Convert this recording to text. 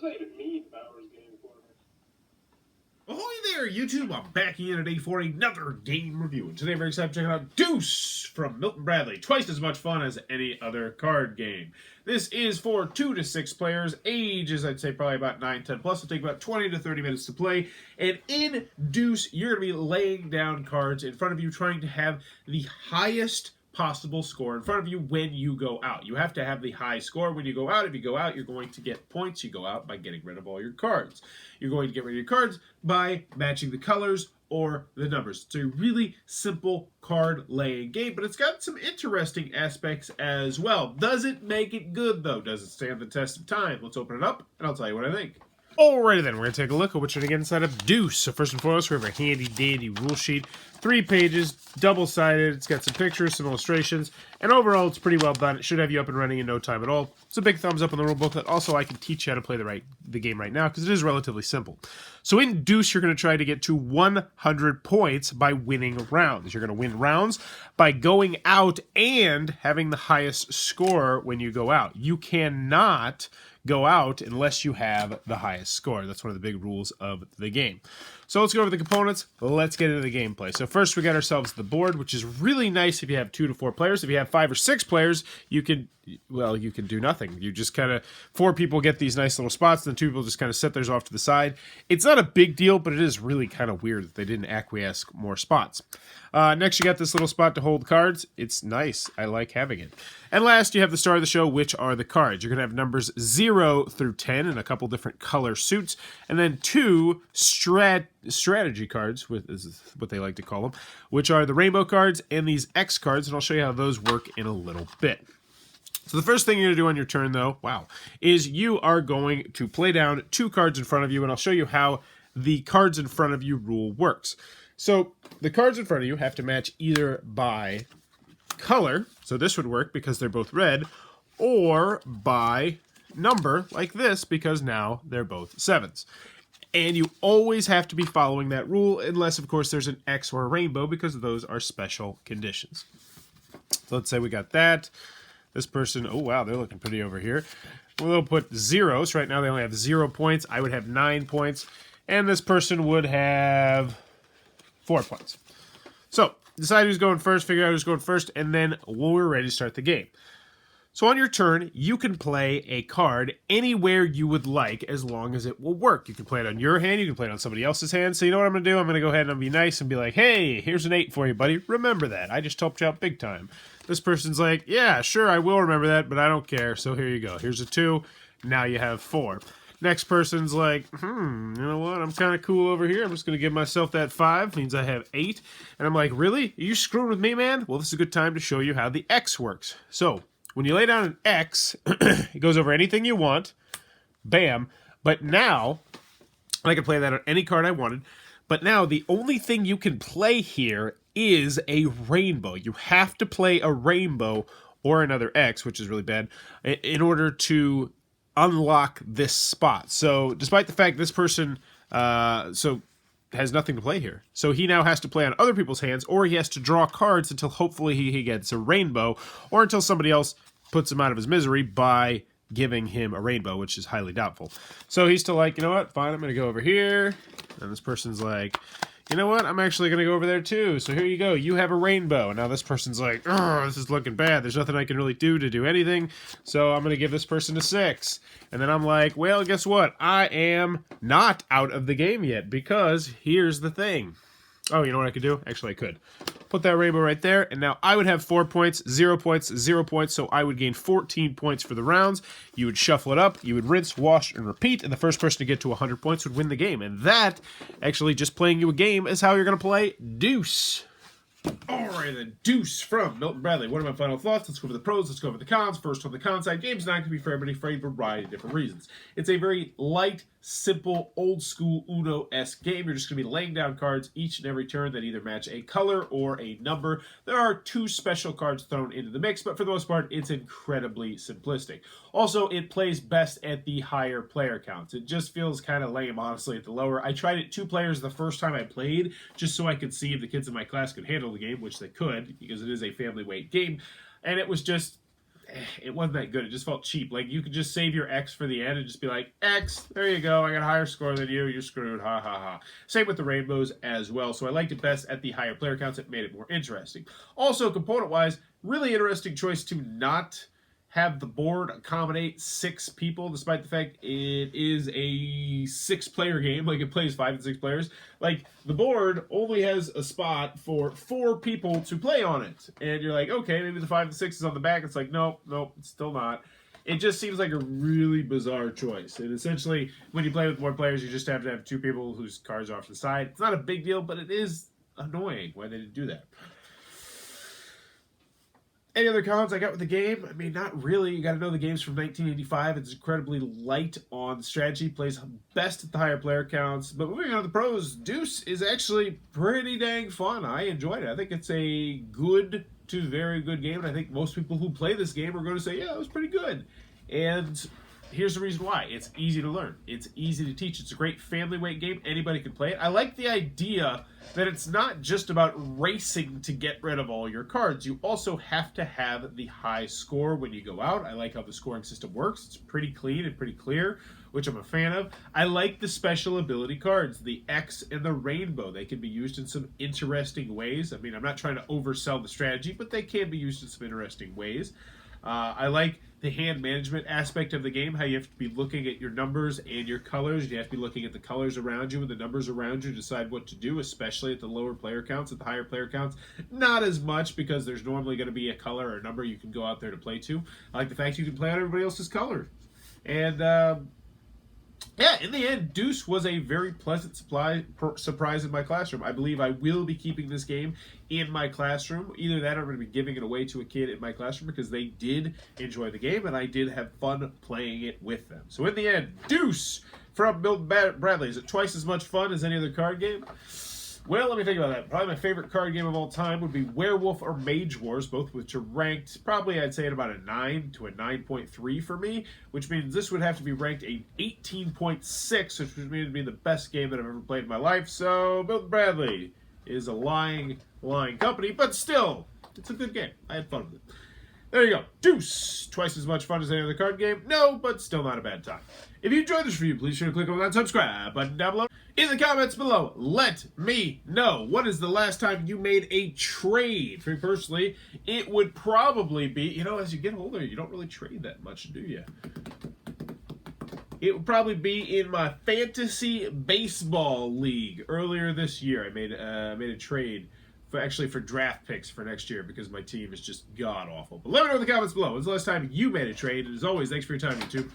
not even mean Bauer's game for me. Ahoy there, YouTube! I'm back in today for another game review. And today we're excited to check out Deuce from Milton Bradley. Twice as much fun as any other card game. This is for 2 to 6 players. Ages, I'd say probably about 9, 10 plus. It'll take about 20 to 30 minutes to play. And in Deuce, you're going to be laying down cards in front of you, trying to have the highest possible score in front of you when you go out. You have to have the high score when you go out. If you go out, you're going to get points. You go out by getting rid of all your cards. You're going to get rid of your cards by matching the colors or the numbers. It's a really simple card laying game, but it's got some interesting aspects as well. Does it make it good, though? Does it stand the test of time? Let's open it up, and I'll tell you what I think. Alrighty then, we're going to take a look at what's going to get inside of Deuce. So first and foremost, we have a handy-dandy rule sheet. 3 pages, double-sided. It's got some pictures, some illustrations, and overall it's pretty well done. It should have you up and running in no time at all. It's a big thumbs up on the rule booklet. Also, I can teach you how to play the game right now because it is relatively simple. So in Deuce, you're going to try to get to 100 points by winning rounds. You're going to win rounds by going out and having the highest score when you go out. You cannot go out unless you have the highest score. That's one of the big rules of the game. So let's go over the components. Let's get into the gameplay. So first we got ourselves the board, which is really nice if you have 2 to 4 players. If you have 5 or 6 players, you can do nothing. You just kind of, 4 people get these nice little spots, and then 2 people just kind of set theirs off to the side. It's not a big deal, but it is really kind of weird that they didn't acquiesce more spots. Next, you got this little spot to hold cards. It's nice. I like having it. And last, you have the star of the show, which are the cards. You're going to have numbers 0 through 10 in a couple different color suits, and then 2 strategy cards, is what they like to call them, which are the rainbow cards and these X cards, and I'll show you how those work in a little bit. So the first thing you're going to do on your turn, though, is you are going to play down 2 cards in front of you, and I'll show you how the cards in front of you rule works. So the cards in front of you have to match either by color, so this would work because they're both red, or by number, like this, because now they're both 7s. And you always have to be following that rule, unless, of course, there's an X or a rainbow, because those are special conditions. So let's say we got that. This person, oh wow, they're looking pretty over here. We'll put 0, so right now they only have 0 points. I would have 9 points, and this person would have 4 points. So, decide who's going first, figure out who's going first, and then we're ready to start the game. So on your turn, you can play a card anywhere you would like as long as it will work. You can play it on your hand, you can play it on somebody else's hand. So you know what I'm going to do? I'm going to go ahead and be nice and be like, hey, here's an 8 for you, buddy. Remember that. I just helped you out big time. This person's like, yeah, sure, I will remember that, but I don't care. So here you go. Here's a 2. Now you have 4. Next person's like, you know what? I'm kind of cool over here. I'm just going to give myself that 5. Means I have 8. And I'm like, really? Are you screwing with me, man? Well, this is a good time to show you how the X works. So when you lay down an X, it goes over anything you want. Bam. But now, I can play that on any card I wanted. But now, the only thing you can play here is a rainbow. You have to play a rainbow or another X, which is really bad, in order to unlock this spot. So, despite the fact this person has nothing to play here. So he now has to play on other people's hands, or he has to draw cards until hopefully he gets a rainbow, or until somebody else puts him out of his misery by giving him a rainbow, which is highly doubtful. So he's still like, you know what, fine, I'm going to go over here. And this person's like, you know what, I'm actually going to go over there too. So here you go, you have a rainbow. And now this person's like, oh, this is looking bad. There's nothing I can really do to do anything. So I'm going to give this person a 6. And then I'm like, well, guess what? I am not out of the game yet, because here's the thing. Oh, you know what I could do? Actually, I could. Put that rainbow right there, and now I would have 4 points, 0 points, 0 points, so I would gain 14 points for the rounds. You would shuffle it up, you would rinse, wash, and repeat, and the first person to get to 100 points would win the game. And that, actually, just playing you a game, is how you're going to play Deuce. Alright, the Deuce from Milton Bradley. What are my final thoughts? Let's go over the pros, let's go over the cons. First, on the con side, game's not going to be for everybody for a variety of different reasons. It's a very light, simple, old-school Uno-esque game. You're just going to be laying down cards each and every turn that either match a color or a number. There are 2 special cards thrown into the mix, but for the most part, it's incredibly simplistic. Also, it plays best at the higher player counts. It just feels kind of lame, honestly, at the lower. I tried it 2 players the first time I played, just so I could see if the kids in my class could handle the game, which they could, because it is a family weight game, and it was just it wasn't that good. It just felt cheap. Like, you could just save your X for the end and just be like, X, there you go. I got a higher score than you. You're screwed. Ha, ha, ha. Same with the rainbows as well. So I liked it best at the higher player counts. It made it more interesting. Also, component-wise, really interesting choice to not have the board accommodate 6 people, despite the fact it is a 6-player game. Like, it plays 5 and 6 players. Like, the board only has a spot for 4 people to play on it. And you're like, okay, maybe the 5 and 6 is on the back. It's like, nope, it's still not. It just seems like a really bizarre choice. And essentially, when you play with more players, you just have to have 2 people whose cards are off to the side. It's not a big deal, but it is annoying why they didn't do that. Any other cons I got with the game? I mean, not really. You got to know the game's from 1985. It's incredibly light on strategy. Plays best at the higher player counts. But moving on to the pros, Deuce is actually pretty dang fun. I enjoyed it. I think it's a good to very good game. And I think most people who play this game are going to say, yeah, it was pretty good. And here's the reason why. It's easy to learn. It's easy to teach. It's a great family weight game. Anybody can play it. I like the idea that it's not just about racing to get rid of all your cards. You also have to have the high score when you go out. I like how the scoring system works. It's pretty clean and pretty clear, which I'm a fan of. I like the special ability cards, the X and the rainbow. They can be used in some interesting ways. I mean, I'm not trying to oversell the strategy, but they can be used in some interesting ways. I like the hand management aspect of the game, how you have to be looking at your numbers and your colors. You have to be looking at the colors around you and the numbers around you to decide what to do, especially at the lower player counts. At the higher player counts, not as much, because there's normally going to be a color or a number you can go out there to play to. I like the fact you can play on everybody else's color. And yeah, in the end, Deuce was a very pleasant surprise in my classroom. I believe I will be keeping this game in my classroom. Either that or I'm going to be giving it away to a kid in my classroom, because they did enjoy the game and I did have fun playing it with them. So in the end, Deuce from Milton Bradley. Is it twice as much fun as any other card game? Well, let me think about that. Probably my favorite card game of all time would be Werewolf or Mage Wars, both which are ranked, probably I'd say at about a 9 to a 9.3 for me, which means this would have to be ranked a 18.6, which would mean it'd be the best game that I've ever played in my life. So, Milton Bradley is a lying company, but still, it's a good game. I had fun with it. There you go. Deuce. Twice as much fun as any other card game. No, but still not a bad time. If you enjoyed this review, please sure to click on that subscribe button down below. In the comments below, let me know, what is the last time you made a trade? For me personally, it would probably be, as you get older, you don't really trade that much, do you? It would probably be in my fantasy baseball league. Earlier this year, I made a trade for draft picks for next year, because my team is just god-awful. But let me know in the comments below, when's the last time you made a trade? And as always, thanks for your time, YouTube.